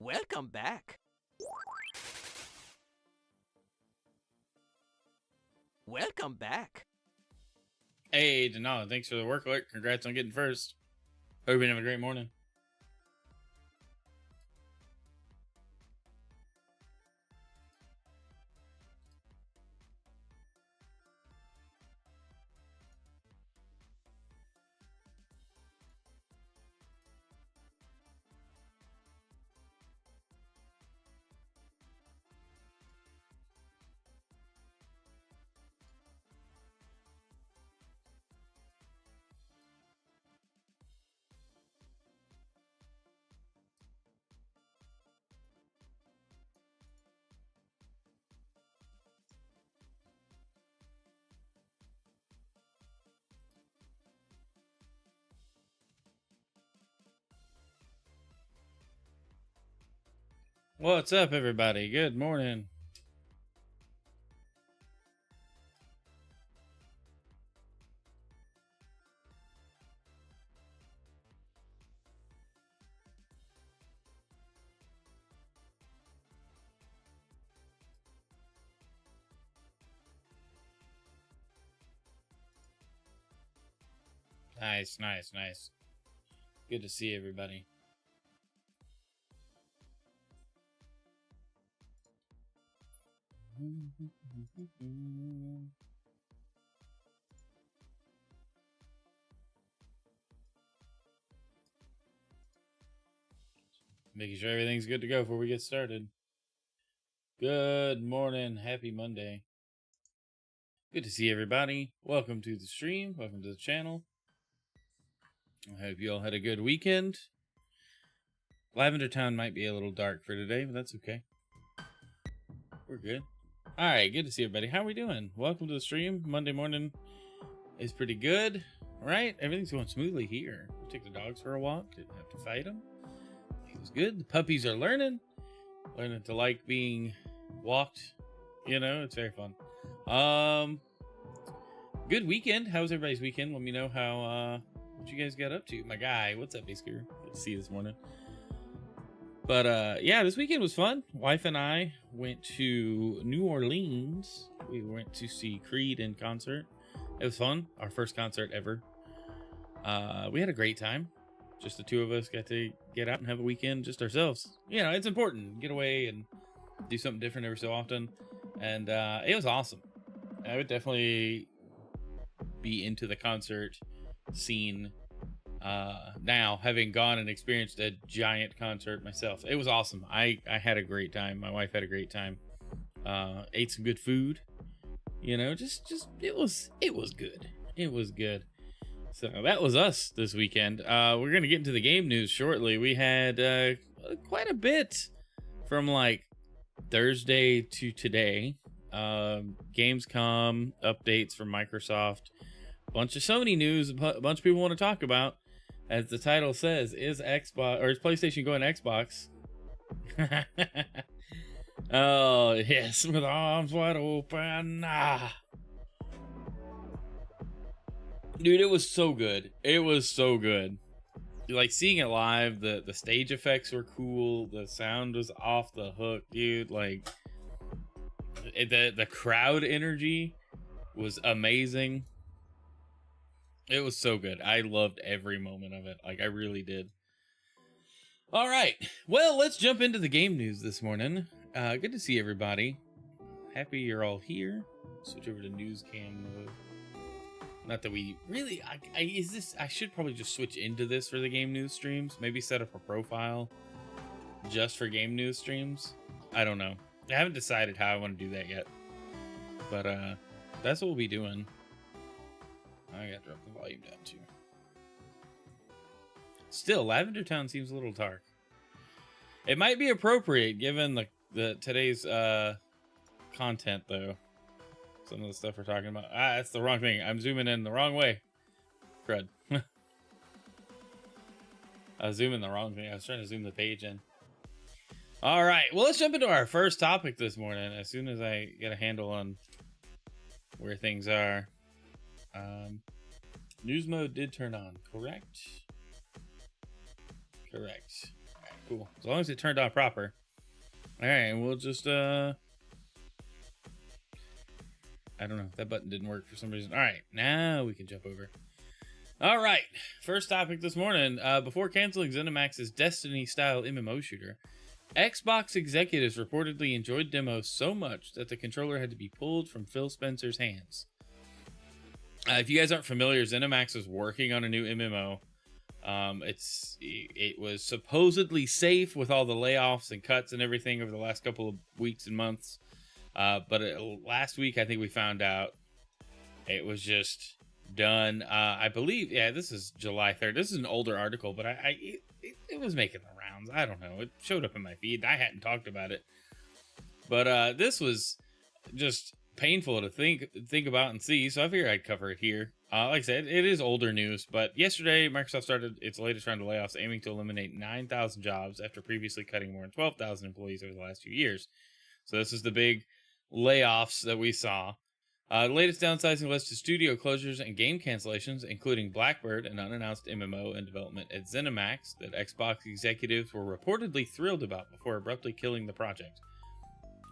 Welcome back. Welcome back. Hey, Denali, thanks for the work alert. Congrats on getting first. Hope you're having a great morning. What's up, everybody? Good morning. Nice. Good to see everybody. Making sure everything's good to go before we get started. Good morning. Happy Monday. Good to see everybody. Welcome to the stream. Welcome to the channel. I hope you all had a good weekend. Lavender Town might be a little dark for today, but that's okay. We're good. Alright, good to see everybody. How are we doing? Welcome to the stream. Monday morning is pretty good, right? Everything's going smoothly here. We took the dogs for a walk. Didn't have to fight them. It was good. The puppies are learning to like being walked. You know, it's very fun. Good weekend. How was everybody's weekend? Let me know how what you guys got up to. My guy, what's up, Basker? Good to see you this morning. But yeah, this weekend was fun. Wife and I went to New Orleans. We went to see Creed in concert. It was fun. Our first concert ever. We had a great time. Just the two of us got to get out and have a weekend just ourselves. You know, it's important. Get away and do something different every so often. And it was awesome. I would definitely be into the concert scene now, having gone and experienced a giant concert myself. It was awesome. I had a great time. My wife had a great time. Ate some good food. You know, just it was good. It was good. So that was us this weekend. We're gonna get into the game news shortly. We had quite a bit from like Thursday to today. Gamescom updates from Microsoft. Bunch of Sony news. A bunch of people want to talk about. As the title says, is PlayStation going Xbox? Oh yes, with arms wide open. Dude, it was so good. It was so good. Like seeing it live, the stage effects were cool. The sound was off the hook, dude. Like the crowd energy was amazing. It was so good. I loved every moment of it. Like, I really did. All right. Well, let's jump into the game news this morning. Good to see everybody. Happy you're all here. Switch over to news cam mode. Not that we really... I should probably just switch into this for the game news streams. Maybe set up a profile just for game news streams. I don't know. I haven't decided how I want to do that yet. But that's what we'll be doing. I gotta drop the volume down too. Still, Lavender Town seems a little dark. It might be appropriate given the today's content though. Some of the stuff we're talking about. That's the wrong thing. I'm zooming in the wrong way. Crud. I was zooming the wrong thing. I was trying to zoom the page in. All right. Well, let's jump into our first topic this morning. As soon as I get a handle on where things are. News mode did turn on, correct? Correct. All right, Cool. As long as it turned out proper. All right, we'll just I don't know. That button didn't work for some reason. All right, now we can jump over. All right, first topic this morning. Before canceling ZeniMax's Destiny-style MMO shooter, Xbox executives reportedly enjoyed demos so much that the controller had to be pulled from Phil Spencer's hands. If you guys aren't familiar, ZeniMax is working on a new MMO. It was supposedly safe with all the layoffs and cuts and everything over the last couple of weeks and months. But last week, I think we found out it was just done. I believe, yeah, this is July 3rd. This is an older article, but it was making the rounds. I don't know. It showed up in my feed. I hadn't talked about it. But this was just painful to think about and see, so I figured I'd cover it here. Like I said, it is older news, but yesterday Microsoft started its latest round of layoffs, aiming to eliminate 9,000 jobs after previously cutting more than 12,000 employees over the last 2 years. So this is the big layoffs that we saw. The latest downsizing led to studio closures and game cancellations, including Blackbird, an unannounced MMO in development at ZeniMax that Xbox executives were reportedly thrilled about before abruptly killing the project.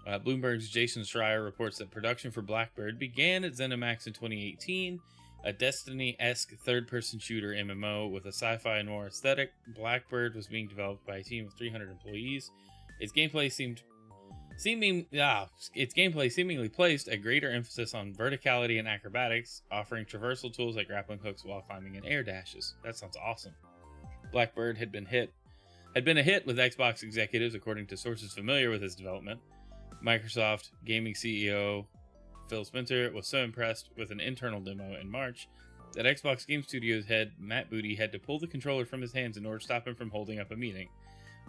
Bloomberg's Jason Schreier reports that production for Blackbird began at ZeniMax in 2018, a Destiny-esque third-person shooter MMO with a sci-fi noir aesthetic. Blackbird was being developed by a team of 300 employees. Its gameplay seemingly placed a greater emphasis on verticality and acrobatics, offering traversal tools like grappling hooks while climbing and air dashes. That sounds awesome. Blackbird had been a hit with Xbox executives, according to sources familiar with its development. Microsoft gaming CEO Phil Spencer was so impressed with an internal demo in March that Xbox Game Studios head Matt Booty had to pull the controller from his hands in order to stop him from holding up a meeting.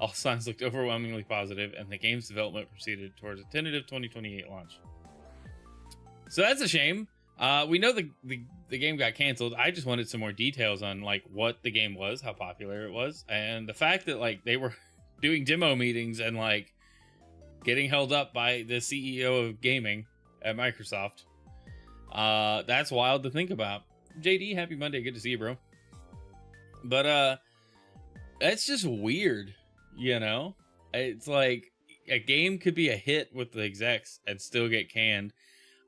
All signs looked overwhelmingly positive, and the game's development proceeded towards a tentative 2028 launch. So that's a shame. We know the game got canceled. I just wanted some more details on like what the game was, how popular it was, and the fact that like they were doing demo meetings and like getting held up by the CEO of gaming at Microsoft. That's wild to think about. JD, happy Monday. Good to see you, bro. But that's just weird, you know? It's like a game could be a hit with the execs and still get canned.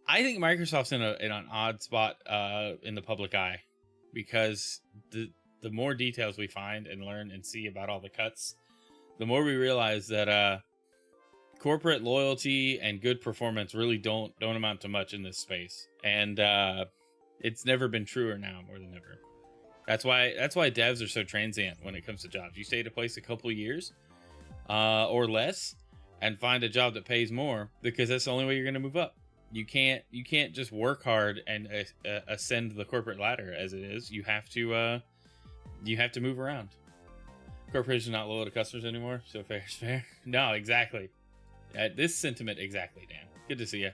I think Microsoft's in an odd spot in the public eye, because the more details we find and learn and see about all the cuts, the more we realize that corporate loyalty and good performance really don't amount to much in this space, and it's never been truer now more than ever. That's why devs are so transient when it comes to jobs. You stay at a place a couple of years or less and find a job that pays more, because that's the only way you're going to move up. You can't just work hard and ascend the corporate ladder as it is. You have to move around. Corporations are not loyal to customers anymore, so fair is fair. No, exactly. This sentiment exactly, Dan. Good to see you.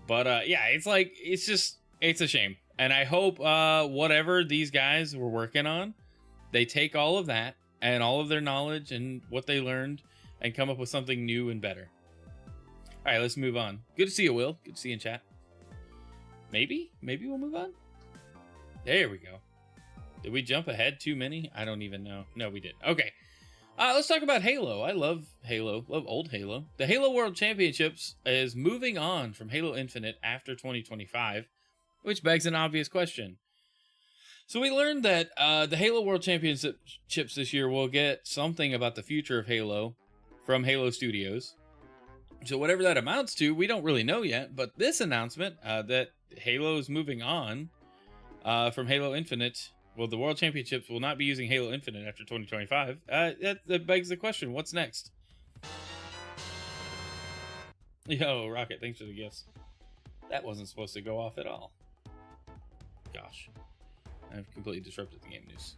But yeah, it's a shame. And I hope whatever these guys were working on, they take all of that and all of their knowledge and what they learned and come up with something new and better. All right, let's move on. Good to see you, Will. Good to see you in chat. Maybe we'll move on. There we go. Did we jump ahead too many? I don't even know. No, we didn't. Okay. Let's talk about Halo. I love Halo. Love old Halo. The Halo World Championships is moving on from Halo Infinite after 2025, which begs an obvious question. So we learned that the Halo World Championships this year will get something about the future of Halo from Halo Studios. So whatever that amounts to, we don't really know yet. But this announcement that Halo is moving on from Halo Infinite, well, the World Championships will not be using Halo Infinite after 2025. That begs the question, what's next? Yo, Rocket, thanks for the gifts. That wasn't supposed to go off at all. Gosh. I've completely disrupted the game news.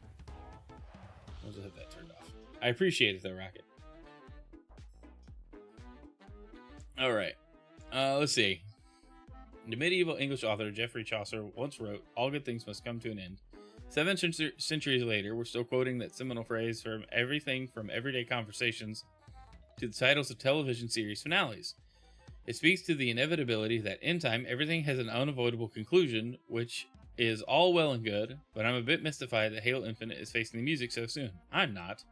I'll just have that turned off. I appreciate it though, Rocket. Alright. Let's see. The medieval English author Geoffrey Chaucer once wrote, "All good things must come to an end." 7 centuries later, we're still quoting that seminal phrase from everything from everyday conversations to the titles of television series finales. It speaks to the inevitability that in time, everything has an unavoidable conclusion, which is all well and good, but I'm a bit mystified that Halo Infinite is facing the music so soon. I'm not.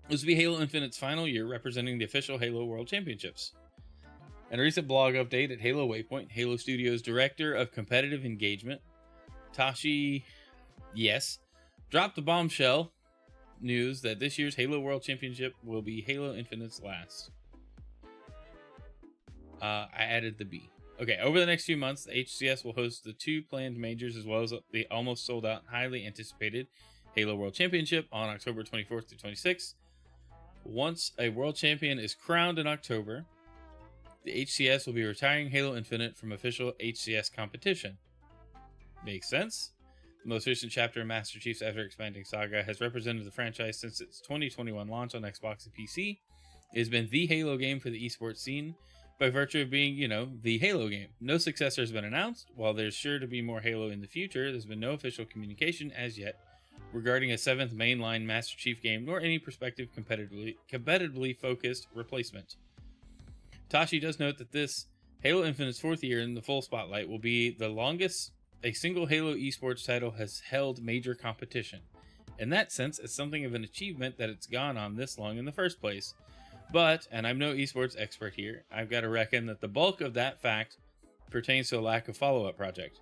This will be Halo Infinite's final year representing the official Halo World Championships. In a recent blog update at Halo Waypoint, Halo Studios Director of Competitive Engagement, Tashi, dropped the bombshell news that this year's Halo World Championship will be Halo Infinite's last. I added the B. Okay, over the next few months, the HCS will host the 2 planned majors as well as the almost sold out, highly anticipated Halo World Championship on October 24th to 26th. Once a world champion is crowned in October, the HCS will be retiring Halo Infinite from official HCS competition. Makes sense. The most recent chapter in Master Chief's ever-expanding saga has represented the franchise since its 2021 launch on Xbox and PC. It has been the Halo game for the esports scene, by virtue of being, the Halo game. No successor has been announced. While there's sure to be more Halo in the future, there's been no official communication as yet regarding a 7th mainline Master Chief game, nor any prospective competitively focused replacement. Tashi does note that this, Halo Infinite's 4th year in the full spotlight, will be the longest a single Halo esports title has held major competition. In that sense, it's something of an achievement that it's gone on this long in the first place. But, and I'm no esports expert here, I've got to reckon that the bulk of that fact pertains to a lack of follow-up project.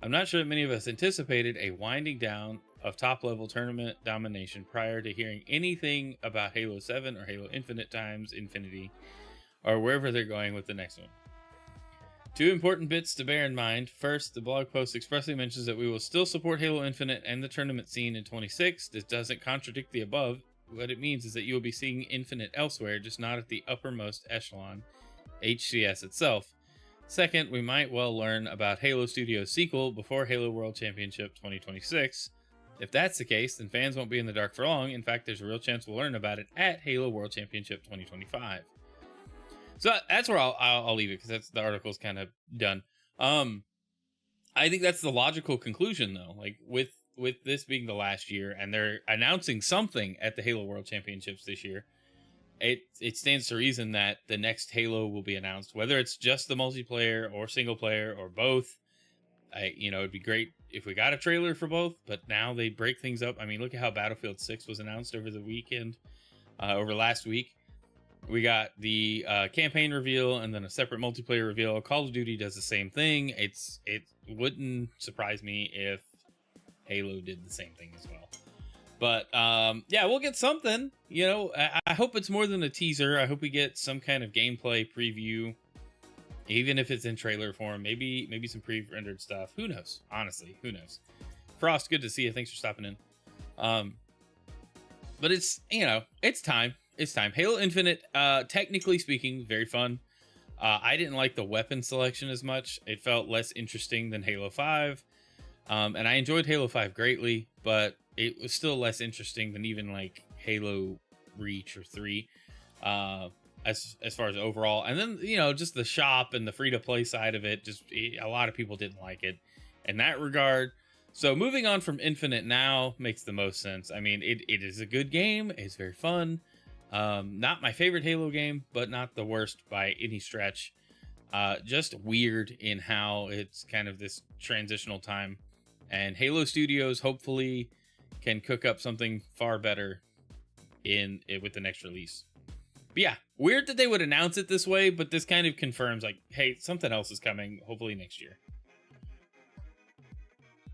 I'm not sure that many of us anticipated a winding down of top-level tournament domination prior to hearing anything about Halo 7 or Halo Infinite times Infinity, or wherever they're going with the next one. 2 important bits to bear in mind. First, the blog post expressly mentions that we will still support Halo Infinite and the tournament scene in 26. This doesn't contradict the above. What it means is that you will be seeing Infinite elsewhere, just not at the uppermost echelon, HCS itself. Second, we might well learn about Halo Studios' sequel before Halo World Championship 2026. If that's the case, then fans won't be in the dark for long. In fact, there's a real chance we'll learn about it at Halo World Championship 2025. So that's where I'll leave it, because the article's kind of done. I think that's the logical conclusion, though. Like, with this being the last year, and they're announcing something at the Halo World Championships this year, it stands to reason that the next Halo will be announced, whether it's just the multiplayer or single player or both. It'd be great if we got a trailer for both, but now they break things up. I mean, look at how Battlefield 6 was announced over the weekend, over last week. We got the campaign reveal and then a separate multiplayer reveal. Call of Duty does the same thing. It wouldn't surprise me if Halo did the same thing as well. But yeah, we'll get something. I hope it's more than a teaser. I hope we get some kind of gameplay preview, even if it's in trailer form. Maybe some pre-rendered stuff. Who knows? Honestly, who knows? Frost, good to see you. Thanks for stopping in. But it's time. It's time. Halo Infinite, technically speaking, very fun. I didn't like the weapon selection as much. It felt less interesting than Halo 5. And I enjoyed Halo 5 greatly, but it was still less interesting than even like Halo Reach or 3, as far as overall. And then, just the shop and the free-to-play side of it, a lot of people didn't like it in that regard. So moving on from Infinite now makes the most sense. I mean, it is a good game. It's very fun. Not my favorite Halo game, but not the worst by any stretch. Just weird in how it's kind of this transitional time. And Halo Studios hopefully can cook up something far better with the next release. But yeah, weird that they would announce it this way, but this kind of confirms, like, hey, something else is coming, hopefully next year.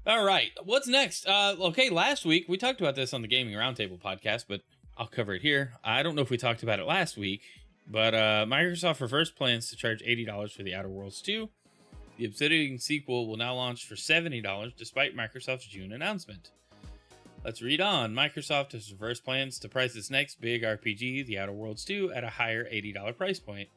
All right, what's next? Okay, last week, we talked about this on the Gaming Roundtable podcast, but I'll cover it here. I don't know if we talked about it last week, but Microsoft reversed plans to charge $80 for The Outer Worlds 2. The Obsidian sequel will now launch for $70, despite Microsoft's June announcement. Let's read on. Microsoft has reversed plans to price its next big RPG, The Outer Worlds 2, at a higher $80 price point.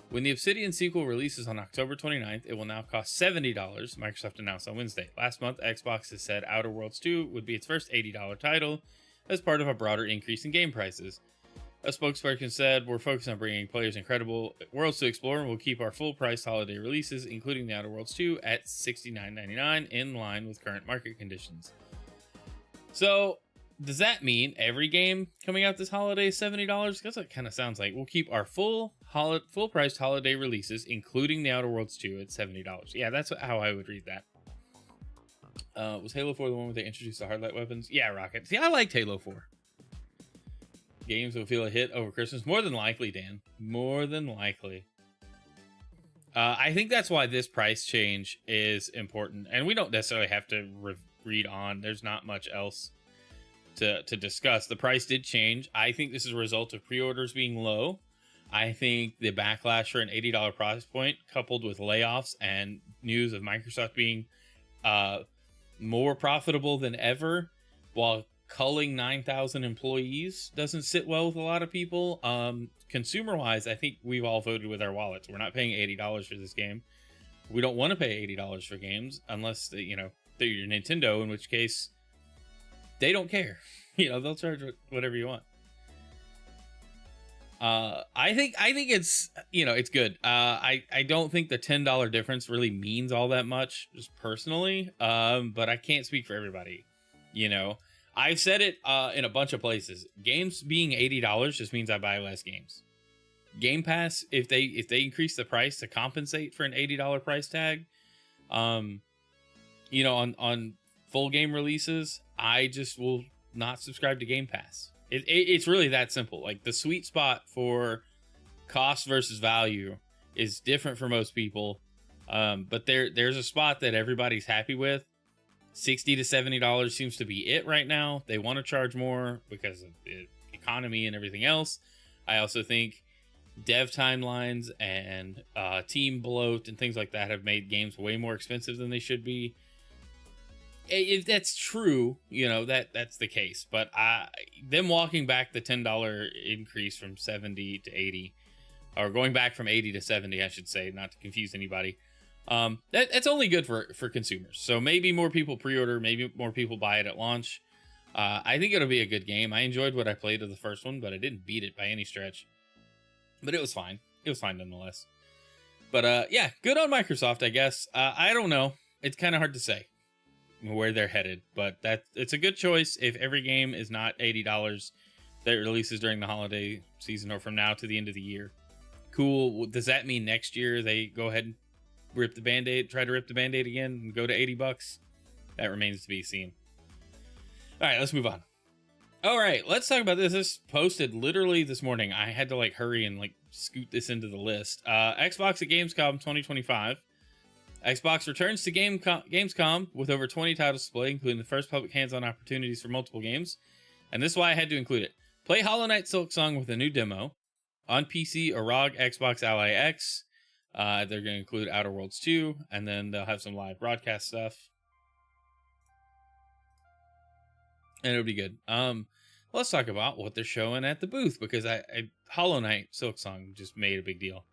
When the Obsidian sequel releases on October 29th, it will now cost $70, Microsoft announced on Wednesday. Last month, Xbox has said Outer Worlds 2 would be its first $80 title as part of a broader increase in game prices. A spokesperson said, "We're focused on bringing players incredible worlds to explore, and we'll keep our full-price holiday releases, including The Outer Worlds 2, at $69.99, in line with current market conditions." So, does that mean every game coming out this holiday is $70? Because that kind of sounds like we'll keep our full-priced holiday releases, including The Outer Worlds 2, at $70. Yeah, that's how I would read that. Was Halo 4 the one where they introduced the hard light weapons? Yeah, Rocket. See, I liked Halo 4. games will feel a hit over Christmas. More than likely, Dan. More than likely. I think that's why this price change is important. And we don't necessarily have to read on. There's not much else to discuss. The price did change. I think this is a result of pre-orders being low. I think the backlash for an $80 price point, coupled with layoffs and news of Microsoft being more profitable than ever, while culling 9,000 employees, doesn't sit well with a lot of people. Consumer-wise, I think we've all voted with our wallets. We're not paying $80 for this game. We don't want to pay $80 for games unless they're your Nintendo, in which case they don't care. They'll charge whatever you want. I think it's it's good. I don't think the $10 difference really means all that much, just personally. But I can't speak for everybody. I've said it in a bunch of places. Games being $80 just means I buy less games. Game Pass, if they increase the price to compensate for an $80 price tag, on full game releases, I just will not subscribe to Game Pass. It's really that simple. Like, the sweet spot for cost versus value is different for most people, but there's a spot that everybody's happy with. $60 to $70 seems to be it right now. They want to charge more because of the economy and everything else. I also think dev timelines and team bloat and things like that have made games way more expensive than they should be. If that's true, that's the case. But them walking back the $10 increase from 70 to 80, or going back from 80 to 70, I should say, not to confuse anybody. That's only good for consumers. So maybe more people pre-order, maybe more people buy it at launch. I think it'll be a good game. I enjoyed what I played of the first one, but I didn't beat it by any stretch. But it was fine. It was fine nonetheless. But yeah, good on Microsoft, I guess. I don't know. It's kind of hard to say where they're headed, but it's a good choice if every game is not $80 that releases during the holiday season or from now to the end of the year. Cool. Does that mean next year they go ahead and try to rip the band-aid again and go to $80? That remains to be seen. All right, let's move on. All right, let's talk about this. This posted literally this morning. I had to hurry and scoot this into the list. Xbox at Gamescom 2025. Xbox returns to Gamescom with over 20 titles displayed, including the first public hands-on opportunities for multiple games. And this is why I had to include it. Play Hollow Knight Silksong with a new demo. On PC, a ROG Xbox Ally X. They're going to include Outer Worlds 2, and then they'll have some live broadcast stuff. And it'll be good. Let's talk about what they're showing at the booth, because Hollow Knight Silksong just made a big deal.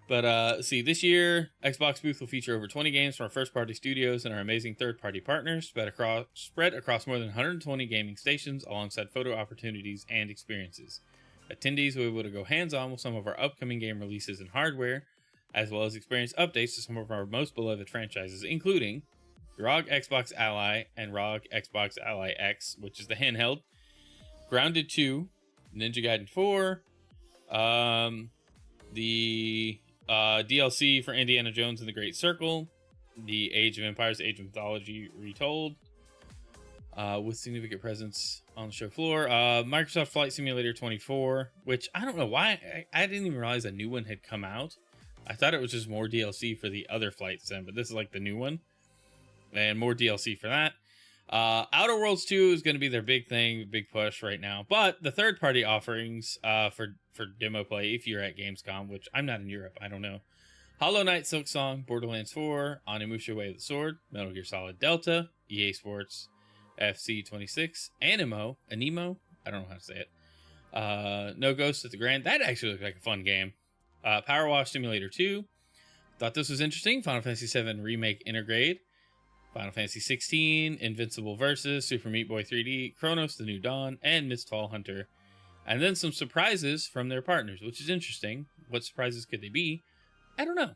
But see, this year, Xbox booth will feature over 20 games from our first-party studios and our amazing third-party partners, spread across more than 120 gaming stations, alongside photo opportunities and experiences. Attendees will be able to go hands-on with some of our upcoming game releases and hardware, as well as experience updates to some of our most beloved franchises, including ROG Xbox Ally and ROG Xbox Ally X, which is the handheld, Grounded 2, Ninja Gaiden 4, the DLC for Indiana Jones and the Great Circle, the Age of Empires, Age of Mythology Retold, with significant presence on the show floor. Microsoft Flight Simulator 24, which I don't know why. I didn't even realize a new one had come out. I thought it was just more DLC for the other flight sim, but this is the new one. And more DLC for that. Outer Worlds 2 is going to be their big thing, big push right now. But the third-party offerings for demo play, if you're at Gamescom, which I'm not in Europe, I don't know. Hollow Knight Silksong, Borderlands 4, Onimusha Way of the Sword, Metal Gear Solid Delta, EA Sports FC26, Animo, I don't know how to say it. No Ghosts at the Grand. That actually looked like a fun game. Power Wash Simulator 2. Thought this was interesting. Final Fantasy VII Remake Intergrade. Final Fantasy 16, Invincible Versus, Super Meat Boy 3D, Chronos: The New Dawn, and Mistfall Hunter. And then some surprises from their partners, which is interesting. What surprises could they be? I don't know.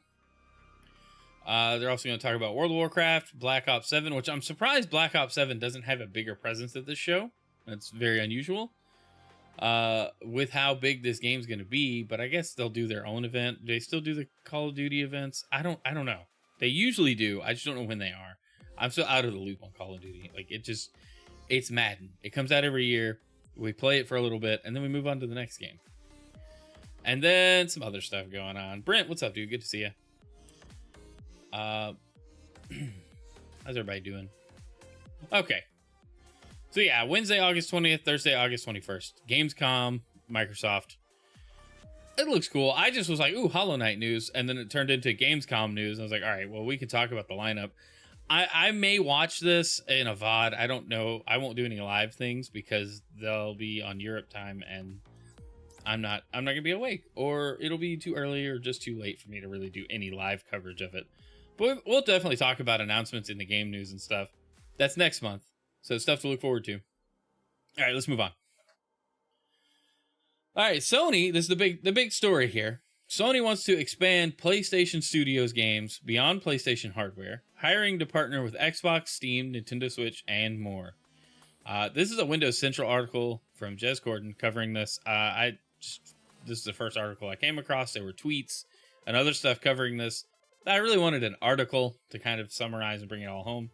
They're also going to talk about World of Warcraft, Black Ops 7, which I'm surprised Black Ops 7 doesn't have a bigger presence at this show. That's very unusual. With how big this game's going to be, but I guess they'll do their own event. Do they still do the Call of Duty events? I don't know. They usually do. I just don't know when they are. I'm so out of the loop on Call of Duty. It's Madden. It comes out every year. We play it for a little bit, and then we move on to the next game. And then some other stuff going on. Brent, what's up, dude? Good to see you. How's everybody doing? Okay. So yeah, Wednesday, August 20th, Thursday, August 21st. Gamescom, Microsoft. It looks cool. I just was like, ooh, Hollow Knight news. And then it turned into Gamescom news. I was like, all right, well, we can talk about the lineup. I may watch this in a VOD. I don't know. I won't do any live things because they'll be on Europe time and I'm not gonna be awake, or it'll be too early or just too late for me to really do any live coverage of it. But we'll definitely talk about announcements in the game news and stuff. That's next month, so stuff to look forward to. All right, let's move on. All right, Sony. This is the big story here. Sony wants to expand PlayStation Studios games beyond PlayStation hardware, hiring to partner with Xbox, Steam, Nintendo Switch, and more. This is a Windows Central article from Jez Corden covering this. This is the first article I came across. There were tweets and other stuff covering this. I really wanted an article to kind of summarize and bring it all home.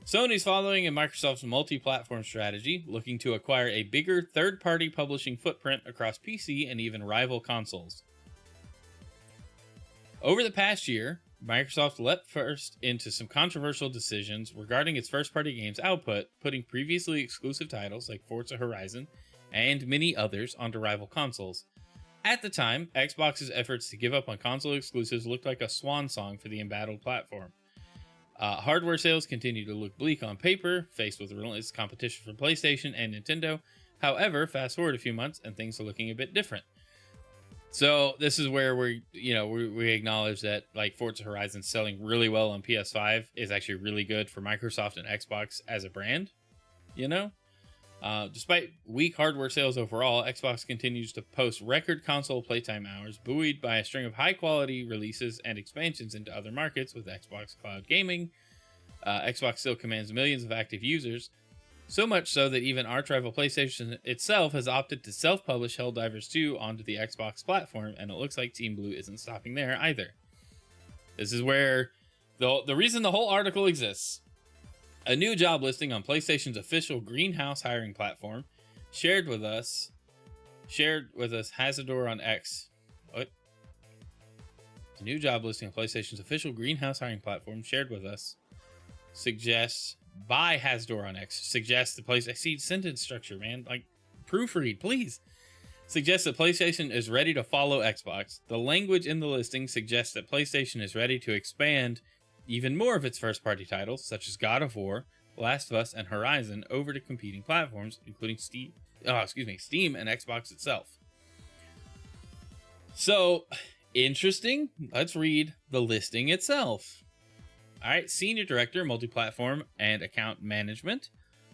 Sony's following in Microsoft's multi-platform strategy, looking to acquire a bigger third-party publishing footprint across PC and even rival consoles. Over the past year, Microsoft leapt first into some controversial decisions regarding its first-party games output, putting previously exclusive titles like Forza Horizon and many others onto rival consoles. At the time, Xbox's efforts to give up on console exclusives looked like a swan song for the embattled platform. Hardware sales continue to look bleak on paper, faced with relentless competition from PlayStation and Nintendo. However, fast forward a few months and things are looking a bit different. So this is where we acknowledge that like Forza Horizon selling really well on PS5 is actually really good for Microsoft and Xbox as a brand. Despite weak hardware sales overall, Xbox continues to post record console playtime hours, buoyed by a string of high-quality releases and expansions into other markets with Xbox Cloud Gaming. Xbox still commands millions of active users, so much so that even arch-rival PlayStation itself has opted to self-publish Helldivers 2 onto the Xbox platform, and it looks like Team Blue isn't stopping there either. This is where the reason the whole article exists. A new job listing on PlayStation's official Greenhouse hiring platform shared with us Hazador on X. What? A new job listing on PlayStation's official Greenhouse hiring platform shared with us suggests by Hazador on X suggests the place. I see sentence structure, man. Like proofread, please. Suggests that PlayStation is ready to follow Xbox. The language in the listing suggests that PlayStation is ready to expand even more of its first-party titles, such as God of War, Last of Us, and Horizon, over to competing platforms, including Steam and Xbox itself. So, interesting. Let's read the listing itself. All right, Senior Director, Multi-Platform and Account Management.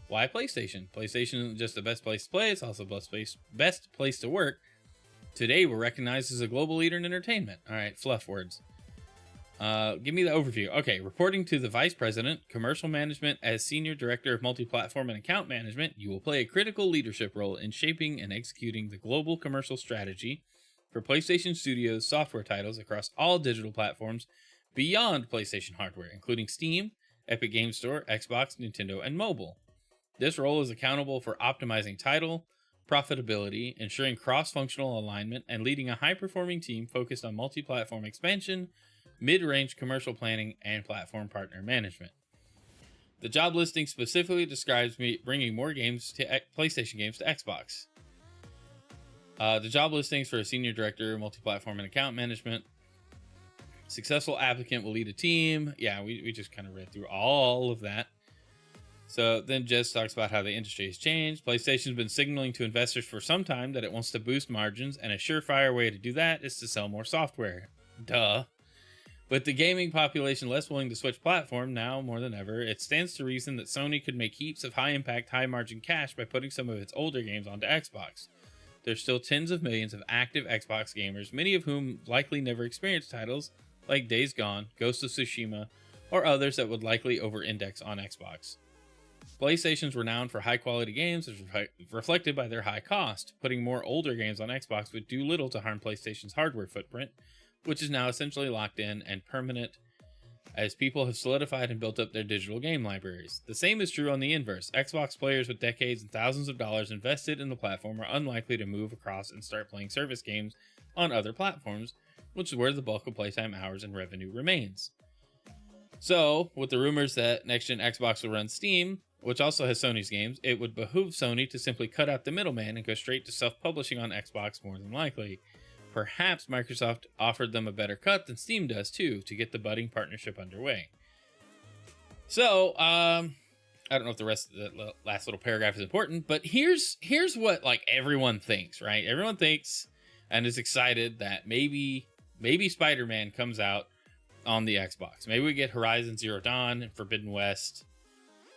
Why PlayStation? PlayStation isn't just the best place to play, it's also the best place to work. Today, we're recognized as a global leader in entertainment. All right, fluff words. Give me the overview. Okay, reporting to the Vice President, Commercial Management as Senior Director of Multi-Platform and Account Management, you will play a critical leadership role in shaping and executing the global commercial strategy for PlayStation Studios software titles across all digital platforms beyond PlayStation hardware, including Steam, Epic Games Store, Xbox, Nintendo, and mobile. This role is accountable for optimizing title profitability, ensuring cross-functional alignment, and leading a high-performing team focused on multi-platform expansion, mid-range commercial planning, and platform partner management. The job listing specifically describes bringing more games to PlayStation games to Xbox. The job listings for a Senior Director, Multi-Platform and Account Management. Successful applicant will lead a team. Yeah, we just kind of read through all of that. So then Jez talks about how the industry has changed. PlayStation's been signaling to investors for some time that it wants to boost margins, and a surefire way to do that is to sell more software. Duh. With the gaming population less willing to switch platform now more than ever, it stands to reason that Sony could make heaps of high-impact, high-margin cash by putting some of its older games onto Xbox. There's still tens of millions of active Xbox gamers, many of whom likely never experienced titles like Days Gone, Ghost of Tsushima, or others that would likely over-index on Xbox. PlayStation's renown for high-quality games is reflected by their high cost. Putting more older games on Xbox would do little to harm PlayStation's hardware footprint, which is now essentially locked in and permanent as people have solidified and built up their digital game libraries. The same is true on the inverse. Xbox players with decades and thousands of dollars invested in the platform are unlikely to move across and start playing service games on other platforms, which is where the bulk of playtime hours and revenue remains. So, with the rumors that next-gen Xbox will run Steam, which also has Sony's games, it would behoove Sony to simply cut out the middleman and go straight to self-publishing on Xbox more than likely. Perhaps Microsoft offered them a better cut than Steam does too, to get the budding partnership underway. So, I don't know if the rest of the last little paragraph is important, but here's what like everyone thinks, right? Everyone thinks and is excited that maybe Spider-Man comes out on the Xbox. Maybe we get Horizon Zero Dawn and Forbidden West.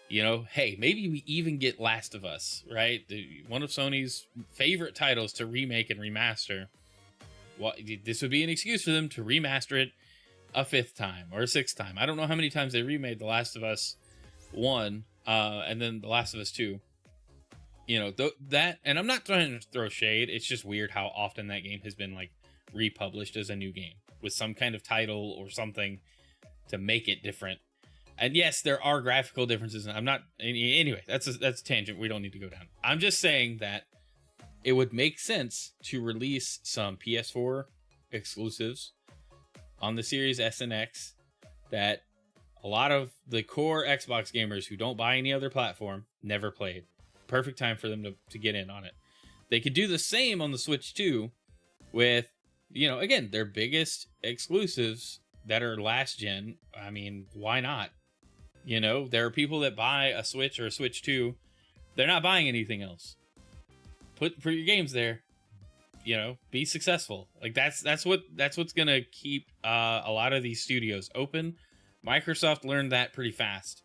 You know, hey, maybe we even get Last of Us, right? One of Sony's favorite titles to remake and remaster. Well, this would be an excuse for them to remaster it a 5th time or a 6th time. I don't know how many times they remade The Last of Us 1 and then The Last of Us 2. You know, that, and I'm not trying to throw shade. It's just weird how often that game has been like republished as a new game with some kind of title or something to make it different. And yes, there are graphical differences. And I'm not, anyway, that's a tangent we don't need to go down. I'm just saying that it would make sense to release some PS4 exclusives on the Series S and X that a lot of the core Xbox gamers who don't buy any other platform never played. Perfect time for them to get in on it. They could do the same on the Switch too with, you know, again, their biggest exclusives that are last gen. I mean, why not? You know, there are people that buy a Switch or a Switch 2. They're not buying anything else. Put your games there, you know, be successful. Like that's what's gonna keep a lot of these studios open. Microsoft learned that pretty fast.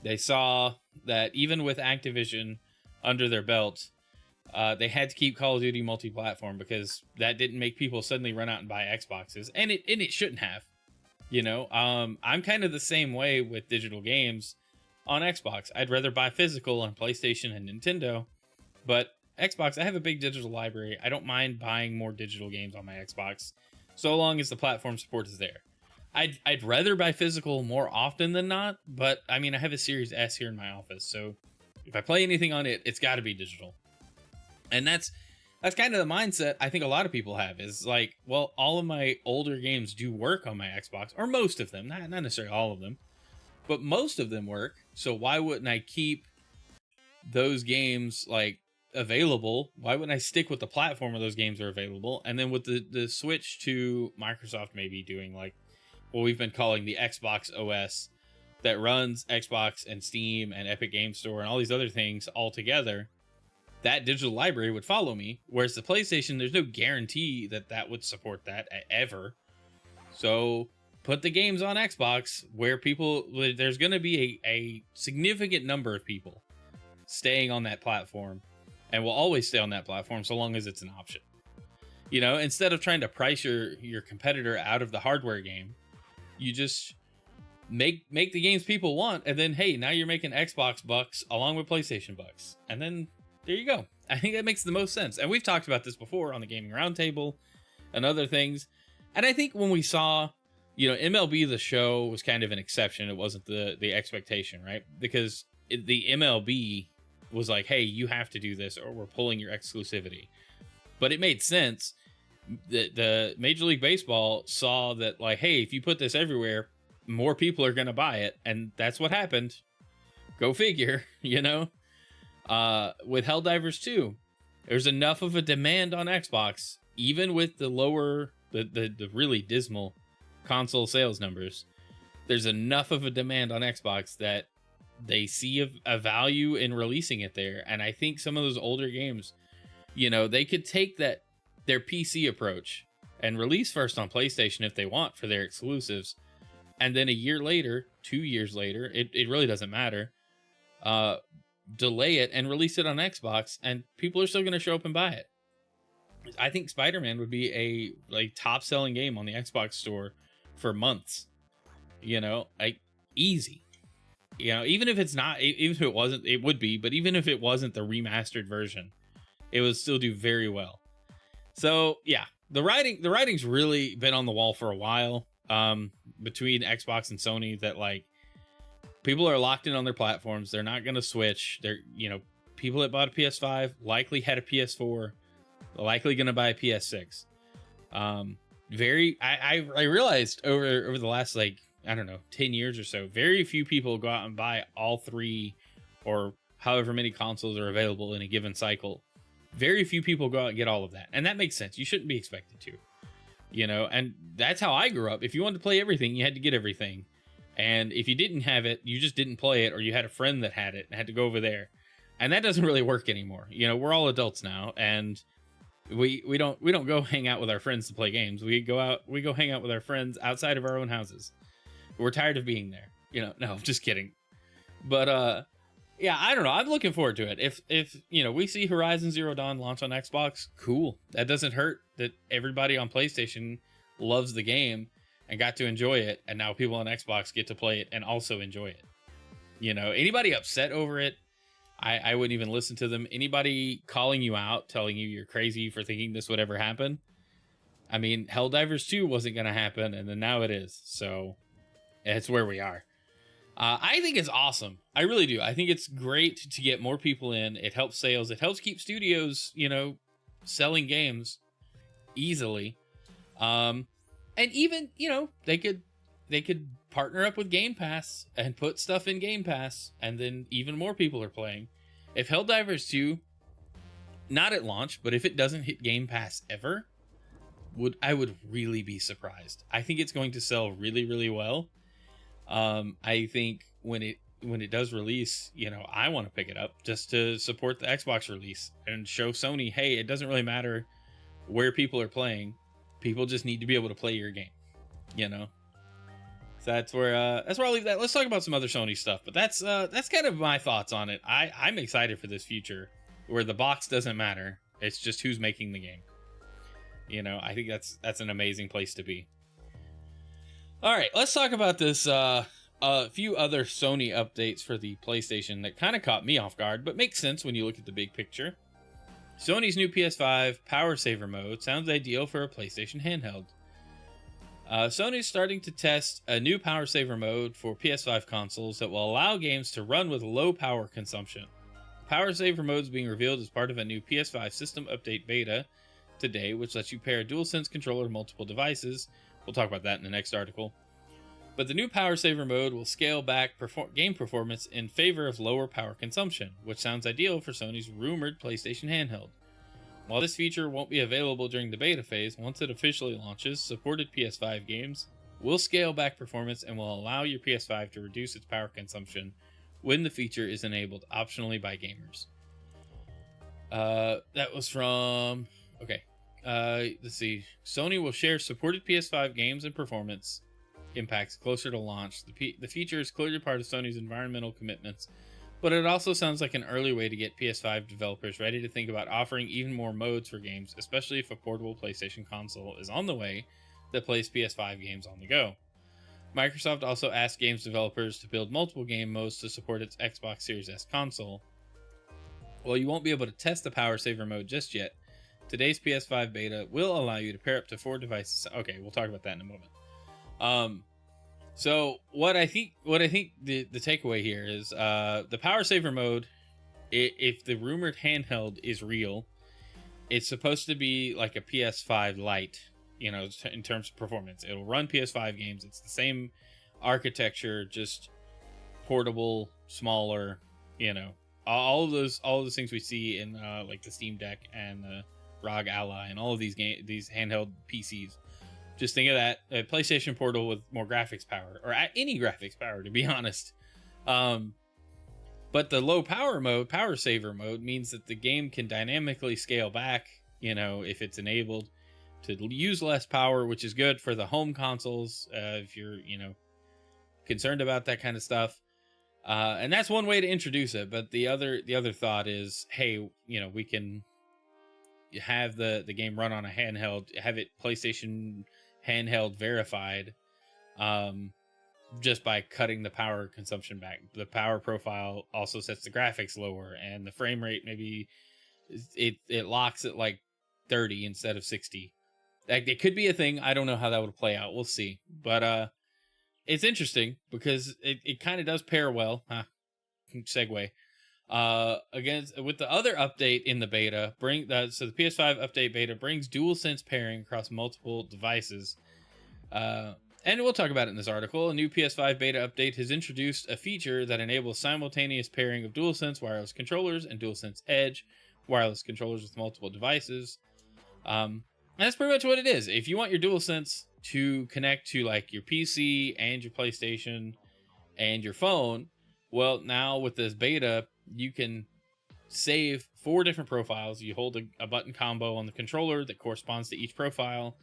They saw that even with Activision under their belt, they had to keep Call of Duty multi-platform because that didn't make people suddenly run out and buy Xboxes, and it shouldn't have. You know, I'm kind of the same way with digital games on Xbox. I'd rather buy physical on PlayStation and Nintendo, but Xbox, I have a big digital library. I don't mind buying more digital games on my Xbox, so long as the platform support is there. I'd rather buy physical more often than not, but I mean, I have a Series S here in my office, so if I play anything on it, it's got to be digital. And that's kind of the mindset I think a lot of people have, is like, well, all of my older games do work on my Xbox, or most of them, not necessarily all of them, but most of them work, so why wouldn't I keep those games like available? Why wouldn't I stick with the platform where those games are available? And then with the switch to Microsoft maybe doing like what we've been calling the Xbox OS that runs Xbox and Steam and Epic Game Store and all these other things all together, that digital library would follow me. Whereas the PlayStation, there's no guarantee that would support that ever. So put the games on Xbox where there's going to be a significant number of people staying on that platform, and will always stay on that platform so long as it's an option. You know, instead of trying to price your competitor out of the hardware game, you just make the games people want, and then hey, now you're making Xbox bucks along with PlayStation bucks, and then there you go. I think that makes the most sense. And we've talked about this before on the Gaming Roundtable and other things. And I think when we saw, you know, MLB The Show was kind of an exception. It wasn't the expectation, right? Because the MLB was like, hey, you have to do this or we're pulling your exclusivity. But it made sense. The Major League Baseball saw that, like, hey, if you put this everywhere, more people are going to buy it. And that's what happened. Go figure, you know? With Helldivers 2, there's enough of a demand on Xbox, even with the lower, the really dismal console sales numbers. There's enough of a demand on Xbox that they see a value in releasing it there. And I think some of those older games, you know, they could take their PC approach and release first on PlayStation if they want for their exclusives. And then a year later, 2 years later, it really doesn't matter, delay it and release it on Xbox, and people are still going to show up and buy it. I think Spider-Man would be a top selling game on the Xbox store for months, you know, like easy, you know, even if it's not, even if it wasn't, it would be, but even if it wasn't the remastered version, it would still do very well. So yeah, the writing's really been on the wall for a while. between Xbox and Sony that like people are locked in on their platforms. They're not going to switch. They're, people that bought a PS5 likely had a PS4, likely going to buy a PS6. I realized over the last, like, I don't know, 10 years or so, very few people go out and buy all three or however many consoles are available in a given cycle. Very few people go out and get all of that. And that makes sense. You shouldn't be expected to, and that's how I grew up. If you wanted to play everything, you had to get everything. And if you didn't have it, you just didn't play it, or you had a friend that had it and had to go over there. And that doesn't really work anymore. We're all adults now, and we don't go hang out with our friends to play games. We go hang out with our friends outside of our own houses. We're tired of being there. No, just kidding. But yeah, I don't know. I'm looking forward to it. If we see Horizon Zero Dawn launch on Xbox, cool. That doesn't hurt that everybody on PlayStation loves the game and got to enjoy it, and now people on Xbox get to play it and also enjoy it. Anybody upset over it, I wouldn't even listen to them. Anybody calling you out, telling you you're crazy for thinking this would ever happen. I mean, Helldivers 2 wasn't going to happen, and then now it is. So it's where we are. I think it's awesome. I really do. I think it's great to get more people in. It helps sales. It helps keep studios, selling games easily. And even, they could partner up with Game Pass and put stuff in Game Pass, and then even more people are playing. If Helldivers 2, not at launch, but if it doesn't hit Game Pass ever, I would really be surprised. I think it's going to sell really, really well. I think when it does release, I want to pick it up just to support the Xbox release and show Sony, hey, it doesn't really matter where people are playing. People just need to be able to play your game, So that's where I'll leave that. Let's talk about some other Sony stuff, but that's kind of my thoughts on it. I'm excited for this future where the box doesn't matter. It's just who's making the game. I think that's an amazing place to be. All right, let's talk about this. A few other Sony updates for the PlayStation that kind of caught me off guard, but makes sense when you look at the big picture. Sony's new PS5 Power Saver mode sounds ideal for a PlayStation handheld. Sony's starting to test a new Power Saver mode for PS5 consoles that will allow games to run with low power consumption. Power Saver mode is being revealed as part of a new PS5 system update beta today, which lets you pair a DualSense controller to multiple devices. We'll talk about that in the next article. But the new Power Saver mode will scale back game performance in favor of lower power consumption, which sounds ideal for Sony's rumored PlayStation handheld. While this feature won't be available during the beta phase, once it officially launches, supported PS5 games will scale back performance and will allow your PS5 to reduce its power consumption when the feature is enabled optionally by gamers. That was from... Okay. Let's see. Sony will share supported PS5 games and performance impacts closer to launch. The feature is clearly part of Sony's environmental commitments, but it also sounds like an early way to get PS5 developers ready to think about offering even more modes for games, especially if a portable PlayStation console is on the way that plays PS5 games on the go. Microsoft also asked games developers to build multiple game modes to support its Xbox Series S console. While you won't be able to test the Power Saver mode just yet, today's PS5 beta will allow you to pair up to 4 devices. Okay, we'll talk about that in a moment. So what I think the takeaway here is the Power Saver mode, if the rumored handheld is real, it's supposed to be like a PS5 Lite, in terms of performance. It'll run PS5 games. It's the same architecture, just portable, smaller, all of those things we see in like the Steam Deck and the ROG Ally and all of these handheld PCs. Just think of that, a PlayStation Portal with more graphics power, or any graphics power, to be honest. But the low power mode, Power Saver mode, means that the game can dynamically scale back, if it's enabled to use less power, which is good for the home consoles, if you're, concerned about that kind of stuff. And that's one way to introduce it. But the other thought is, hey, we can have the game run on a handheld, have it PlayStation handheld verified, just by cutting the power consumption back. The power profile also sets the graphics lower, and the frame rate, maybe it locks at like 30 instead of 60. Like, it could be a thing. I don't know how that would play out. We'll see. But it's interesting because it kind of does pair well. Segue. Against with the other update in the beta, so the PS5 update beta brings DualSense pairing across multiple devices. And we'll talk about it in this article. A new PS5 beta update has introduced a feature that enables simultaneous pairing of DualSense wireless controllers and DualSense Edge wireless controllers with multiple devices. And that's pretty much what it is. If you want your DualSense to connect to like your PC and your PlayStation and your phone, well, now with this beta, you can save 4 different profiles. You hold a button combo on the controller that corresponds to each profile,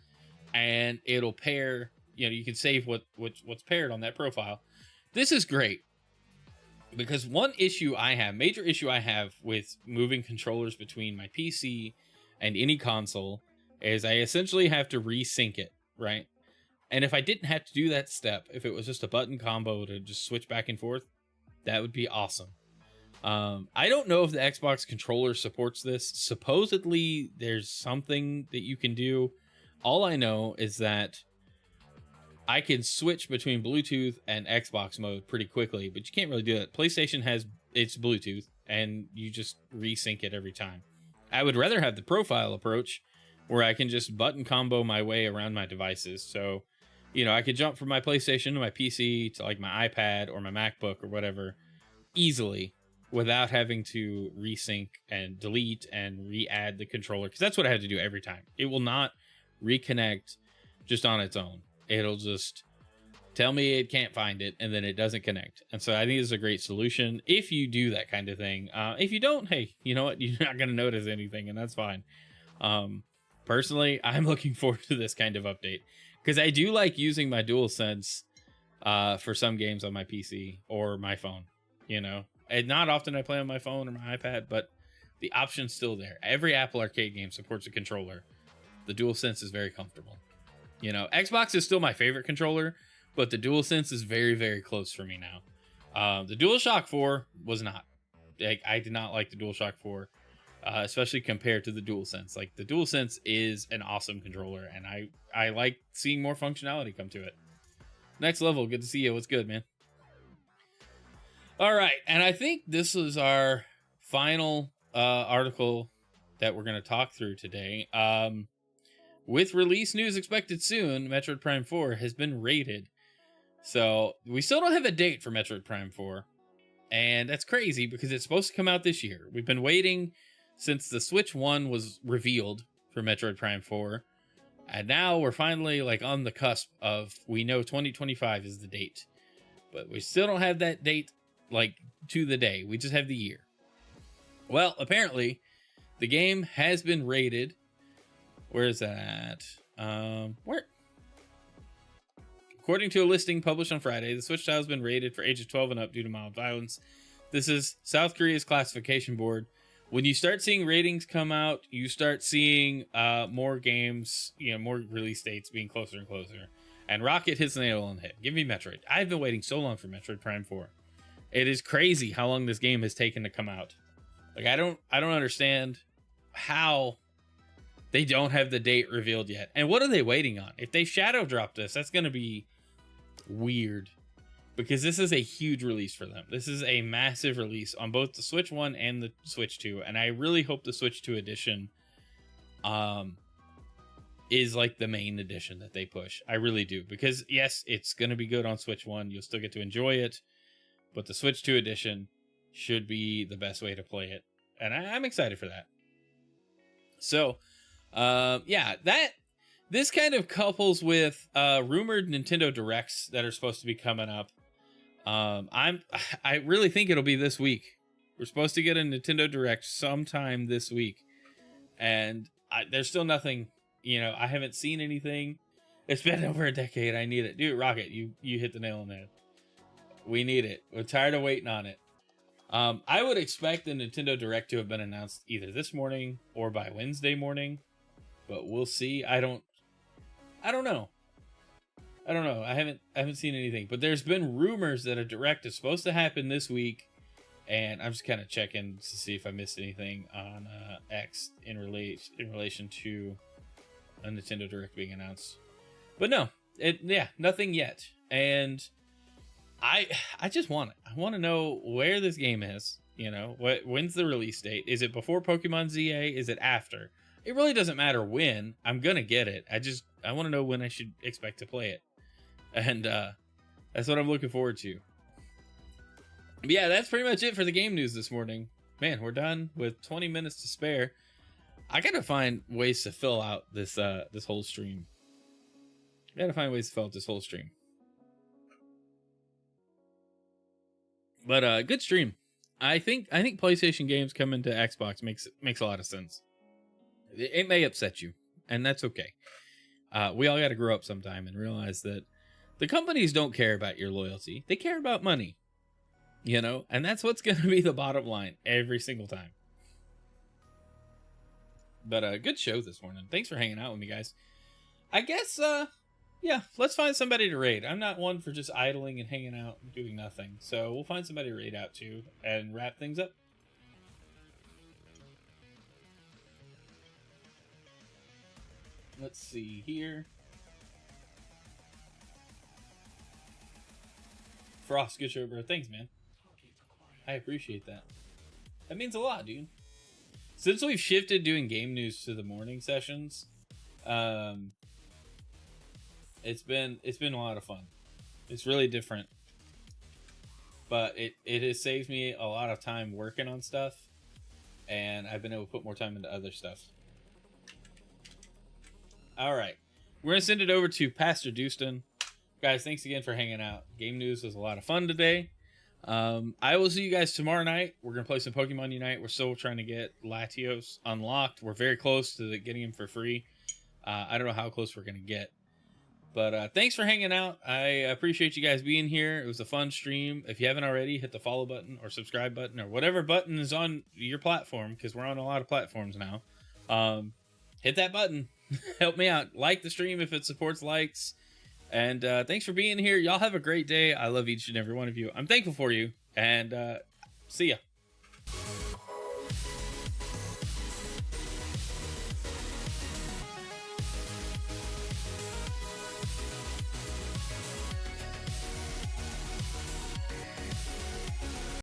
and it'll pair. You can save what's paired on that profile. This is great because one major issue I have with moving controllers between my PC and any console is I essentially have to resync it, right? And if I didn't have to do that step, if it was just a button combo to just switch back and forth, that would be awesome. I don't know if the Xbox controller supports this. Supposedly, there's something that you can do. All I know is that I can switch between Bluetooth and Xbox mode pretty quickly, but you can't really do that. PlayStation has its Bluetooth, and you just resync it every time. I would rather have the profile approach, where I can just button combo my way around my devices. So, I could jump from my PlayStation to my PC to like my iPad or my MacBook or whatever easily without having to resync and delete and re-add the controller, because that's what I have to do every time. It will not reconnect just on its own. It'll just tell me it can't find it, and then it doesn't connect. And so I think it's a great solution if you do that kind of thing. If you don't, hey, you know what? You're not going to notice anything, and that's fine. Personally, I'm looking forward to this kind of update because I do like using my DualSense for some games on my PC or my phone. And not often I play on my phone or my iPad, but the option's still there. Every Apple Arcade game supports a controller. The DualSense is very comfortable. Xbox is still my favorite controller, but the DualSense is very, very close for me now. The DualShock 4 was not. I did not like the DualShock 4, especially compared to the DualSense. Like, the DualSense is an awesome controller, and I like seeing more functionality come to it. Next level, good to see you. What's good, man? All right, and I think this is our final article that we're going to talk through today. With release news expected soon, Metroid Prime 4 has been rated. So we still don't have a date for Metroid Prime 4. And that's crazy because it's supposed to come out this year. We've been waiting since the Switch 1 was revealed for Metroid Prime 4. And now we're finally on the cusp of, we know 2025 is the date. But we still don't have that date to the day. We just have the year. Well, apparently the game has been rated. Where is that at? Where? According to a listing published on Friday, the Switch title has been rated for ages 12 and up due to mild violence. This is South Korea's classification board. When you start seeing ratings come out, you start seeing more games, more release dates being closer and closer. And Rocket hits the nail on the head. Give me Metroid. I've been waiting so long for Metroid Prime 4. It is crazy how long this game has taken to come out. I don't understand how they don't have the date revealed yet. And what are they waiting on? If they shadow drop this, that's going to be weird. Because this is a huge release for them. This is a massive release on both the Switch 1 and the Switch 2. And I really hope the Switch 2 edition is the main edition that they push. I really do. Because yes, it's going to be good on Switch 1. You'll still get to enjoy it. But the Switch 2 edition should be the best way to play it. And I'm excited for that. So... this kind of couples with rumored Nintendo Directs that are supposed to be coming up. I really think it'll be this week. We're supposed to get a Nintendo Direct sometime this week, and there's still nothing. I haven't seen anything. It's been over a decade. I need it, dude. Rocket, you hit the nail on the head. We need it. We're tired of waiting on it. I would expect the Nintendo Direct to have been announced either this morning or by Wednesday morning. But we'll see. I don't know. I haven't seen anything. But there's been rumors that a Direct is supposed to happen this week. And I'm just kind of checking to see if I missed anything on X in relation to a Nintendo Direct being announced. But no, nothing yet. And I just want it. I want to know where this game is. You know, when's the release date? Is it before Pokemon ZA? Is it after? It really doesn't matter when. I'm gonna get it. I want to know when I should expect to play it. And that's what I'm looking forward to. But yeah, that's pretty much it for the game news this morning. Man, we're done with 20 minutes to spare. I gotta find ways to fill out this whole stream. But good stream. I think PlayStation games coming to Xbox makes a lot of sense. It may upset you, and that's okay. We all got to grow up sometime and realize that the companies don't care about your loyalty. They care about money. You know, and that's what's going to be the bottom line every single time. But good show this morning. Thanks for hanging out with me, guys. I guess, yeah, let's find somebody to raid. I'm not one for just idling and hanging out and doing nothing. So we'll find somebody to raid out to and wrap things up. Let's see here. Frost, good show, bro. Thanks, man. I appreciate that. That means a lot, dude. Since we've shifted doing game news to the morning sessions, it's been a lot of fun. It's really different, but it has saved me a lot of time working on stuff, and I've been able to put more time into other stuff. All right, we're gonna send it over to Pastor Dustin. Guys, thanks again for hanging out. Game news was a lot of fun today. I will see you guys tomorrow night. We're gonna play some Pokemon Unite. We're still trying to get Latios unlocked. We're very close to getting him for free. I don't know how close we're gonna get, but thanks for hanging out. I appreciate you guys being here. It was a fun stream. If you haven't already, hit the follow button or subscribe button or whatever button is on your platform, because we're on a lot of platforms now. Hit that button. Help me out. Like the stream if it supports likes. And thanks for being here. Y'all have a great day. I love each and every one of you. I'm thankful for you. And see ya.